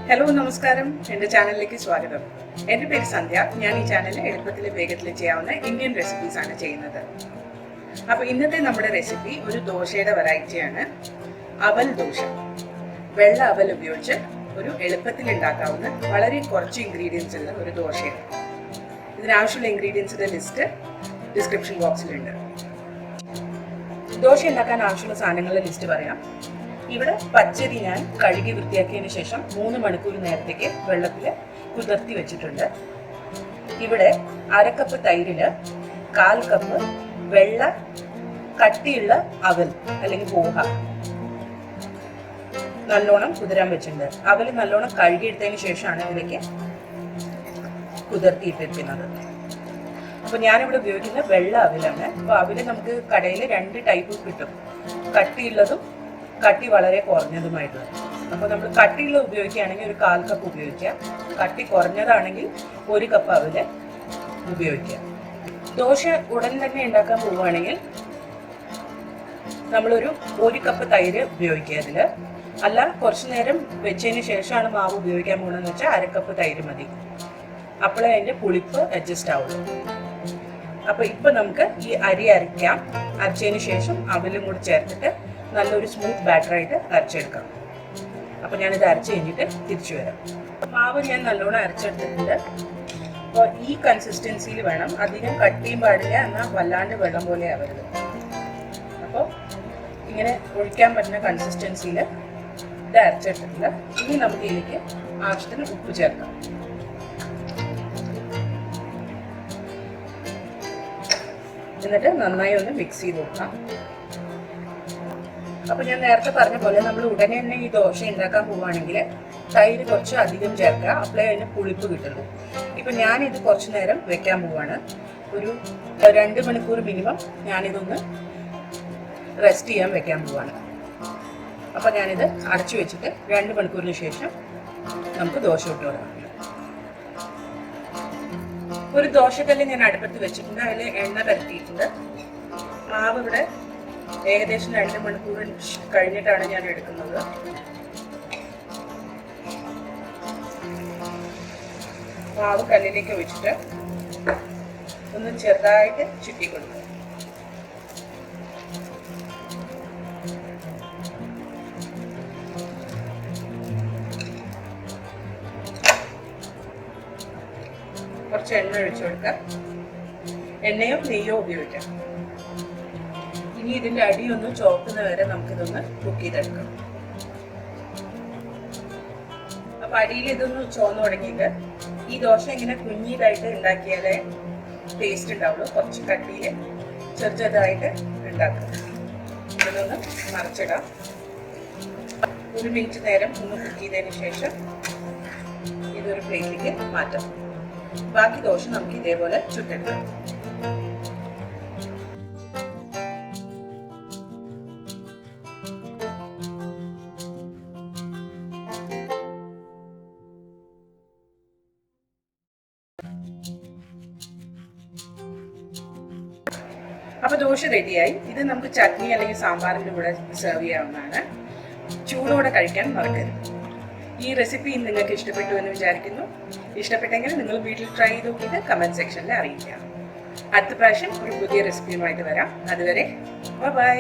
Hello നമസ്കാരം, എൻ്റെ ചാനലിലേക്ക് സ്വാഗതം. എൻ്റെ പേര് സന്ധ്യ. ഞാൻ ഈ ചാനലിൽ എളുപ്പത്തിൽ വേഗത്തിൽ ചെയ്യാവുന്ന ഇന്ത്യൻ റെസിപ്പീസ് ആണ് ചെയ്യുന്നത്. അപ്പോൾ ഇന്നത്തെ നമ്മുടെ റെസിപ്പി ഒരു ദോശയുടെ വെറൈറ്റിയാണ്, അവൽ ദോശ. വെള്ള അവൽ ഉപയോഗിച്ച് ഒരു എളുപ്പത്തിൽ ഉണ്ടാക്കാവുന്ന വളരെ കുറച്ച് ഇൻഗ്രീഡിയൻസ് ഉള്ള ഒരു ദോശയാണ്. ഇതിനാവശ്യമുള്ള ഇൻഗ്രീഡിയൻസിൻ്റെ ലിസ്റ്റ് ഡിസ്ക്രിപ്ഷൻ ബോക്സിലുണ്ട്. ദോശ ഉണ്ടാക്കാൻ ആവശ്യമുള്ള സാധനങ്ങളുടെ ലിസ്റ്റ് പറയാം. ഇവിടെ പച്ചരി ഞാൻ കഴുകി വൃത്തിയാക്കിയതിന് ശേഷം 3 മണിക്കൂർ നേരത്തേക്ക് വെള്ളത്തിൽ കുതിർത്തി വെച്ചിട്ടുണ്ട്. ഇവിടെ 1/2 കപ്പ് തൈരില് 1/4 കപ്പ് വെള്ള കട്ടിയുള്ള അവൽ അല്ലെങ്കിൽ പോഹ നല്ലോണം കുതിരാൻ വെച്ചിട്ടുണ്ട്. അവൽ നല്ലോണം കഴുകിയെടുത്തതിന് ശേഷമാണ് ഇതിലേക്ക് കുതിർത്തിയിട്ടിരിക്കുന്നത്. അപ്പോൾ ഞാനിവിടെ ഉപയോഗിക്കുന്നത് വെള്ള അവലാണ്. അപ്പോൾ അവല് നമുക്ക് കടയിൽ 2 ടൈപ്പ് കിട്ടും, കട്ടിയുള്ളതും കട്ടി വളരെ കുറഞ്ഞതുമായിട്ടുള്ളത്. അപ്പോൾ നമ്മൾ കട്ടിയുള്ളത് ഉപയോഗിക്കുകയാണെങ്കിൽ ഒരു 1/4 കപ്പ് ഉപയോഗിക്കാം. കട്ടി കുറഞ്ഞതാണെങ്കിൽ 1 കപ്പ് അവല് ഉപയോഗിക്കാം. ദോശ ഉടൻ തന്നെ ഉണ്ടാക്കാൻ പോവുകയാണെങ്കിൽ നമ്മളൊരു 1 കപ്പ് തൈര് ഉപയോഗിക്കുക. അതിൽ അല്ല കുറച്ച് നേരം വെച്ചതിന് ശേഷമാണ് മാവ് ഉപയോഗിക്കാൻ പോകുന്നതെന്ന് വെച്ചാൽ 1/2 കപ്പ് തൈര് മതി. അപ്പോഴേ അതിൻ്റെ പുളിപ്പ് അഡ്ജസ്റ്റ് ആവുള്ളൂ. അപ്പോൾ ഇപ്പം നമുക്ക് ഈ അരി അരയ്ക്കാം. അരച്ചതിന് ശേഷം അവലും കൂടി ചേർത്തിട്ട് നല്ലൊരു സ്മൂത്ത് ബാറ്ററായിട്ട് അരച്ചെടുക്കാം. അപ്പോൾ ഞാനിത് അരച്ച് കഴിഞ്ഞിട്ട് തിരിച്ചു വരാം. മാവ് ഞാൻ നല്ലോണം അരച്ചെടുത്തിട്ടുണ്ട്. അപ്പോൾ ഈ കൺസിസ്റ്റൻസിയിൽ വേണം, അധികം കട്ടിയും പാടില്ല, എന്നാൽ വല്ലാണ്ട് വെള്ളം പോലെ ആവരുത്. അപ്പോൾ ഇങ്ങനെ ഒഴിക്കാൻ പറ്റുന്ന കൺസിസ്റ്റൻസിയിൽ ഇത് അരച്ചെടുത്തിട്ടുണ്ട്. ഇനി നമുക്ക് ഇതിലേക്ക് ആവശ്യത്തിന് ഉപ്പ് ചേർക്കാം. എന്നിട്ട് നന്നായി ഒന്ന് മിക്സ് ചെയ്ത് കൊടുക്കാം. അപ്പോൾ ഞാൻ നേരത്തെ പറഞ്ഞ പോലെ നമ്മൾ ഉടനെ തന്നെ ഈ ദോശ ഉണ്ടാക്കാൻ പോവുകയാണെങ്കിൽ തൈര് കുറച്ച് അധികം ചേർക്കുക. അപ്പോഴേ അതിന് പുളിപ്പ് കിട്ടുള്ളൂ. ഇപ്പം ഞാനിത് കുറച്ച് നേരം വെക്കാൻ പോവാണ്. ഒരു 2 മണിക്കൂർ മിനിമം ഞാനിതൊന്ന് റെസ്റ്റ് ചെയ്യാൻ വെക്കാൻ പോവാണ്. അപ്പോൾ ഞാനിത് അടച്ചു വെച്ചിട്ട് 2 മണിക്കൂറിന് ശേഷം നമുക്ക് ദോശ ഇട്ട് കൊടുക്കാം. ഒരു ദോശക്കല്ല് ഞാൻ അടുപ്പത്ത് വെച്ചിട്ടുണ്ട്. അതിൽ എണ്ണ പരത്തിയിട്ടുണ്ട്. മാവ് ഇവിടെ ഏകദേശം 2 മണിക്കൂർ കഴിഞ്ഞിട്ടാണ് ഞാൻ എടുക്കുന്നത്. മാവ് കല്ലിലേക്ക് ഒഴിച്ചിട്ട് ഒന്ന് ചെറുതായിട്ട് ചുറ്റി കൊടുക്കുക. കുറച്ച് എണ്ണ ഒഴിച്ചു കൊടുക്കാം. എണ്ണയോ നെയ്യോ ഉപയോഗിക്കാം. ഇനി ഇതിൻ്റെ അടിയൊന്ന് ചോക്കുന്ന വരെ നമുക്കിതൊന്ന് കുക്ക് ചെയ്തെടുക്കാം. അപ്പം അടിയിൽ ഇതൊന്ന് ചോന്ന് തുടങ്ങിയിട്ട് ഈ ദോശ ഇങ്ങനെ കുഞ്ഞിതായിട്ട് ഉണ്ടാക്കിയാലേ ടേസ്റ്റ് ഉണ്ടാവുള്ളൂ. കുറച്ച് കട്ടിയിൽ ചെറുതായിട്ട് ഉണ്ടാക്കുക. ഇതൊന്ന് മറിച്ചിടാം. 1 മിനിറ്റ് നേരം ഒന്ന് കുക്ക് ചെയ്തതിന് ശേഷം ഇതൊരു പ്ലേറ്റിലേക്ക് മാറ്റാം. ബാക്കി ദോശ നമുക്ക് ഇതേപോലെ ചുട്ടെടുക്കാം. അപ്പോൾ ദോശ റെഡിയായി. ഇത് നമുക്ക് ചട്നി അല്ലെങ്കിൽ സാമ്പാറിൻ്റെ കൂടെ സെർവ് ചെയ്യാവുന്നതാണ്. ചൂടോടെ കഴിക്കാൻ മറക്കരുത്. ഈ റെസിപ്പി നിങ്ങൾക്ക് ഇഷ്ടപ്പെട്ടു എന്ന് വിചാരിക്കുന്നു. ഇഷ്ടപ്പെട്ടെങ്കിൽ നിങ്ങൾ വീട്ടിൽ ട്രൈ ചെയ്ത് നോക്കിയിട്ട് കമൻറ്റ് സെക്ഷനിൽ അറിയിക്കാം. അടുത്ത പ്രാവശ്യം ഒരു പുതിയ റെസിപ്പിയുമായിട്ട് വരാം. അതുവരെ ബൈ.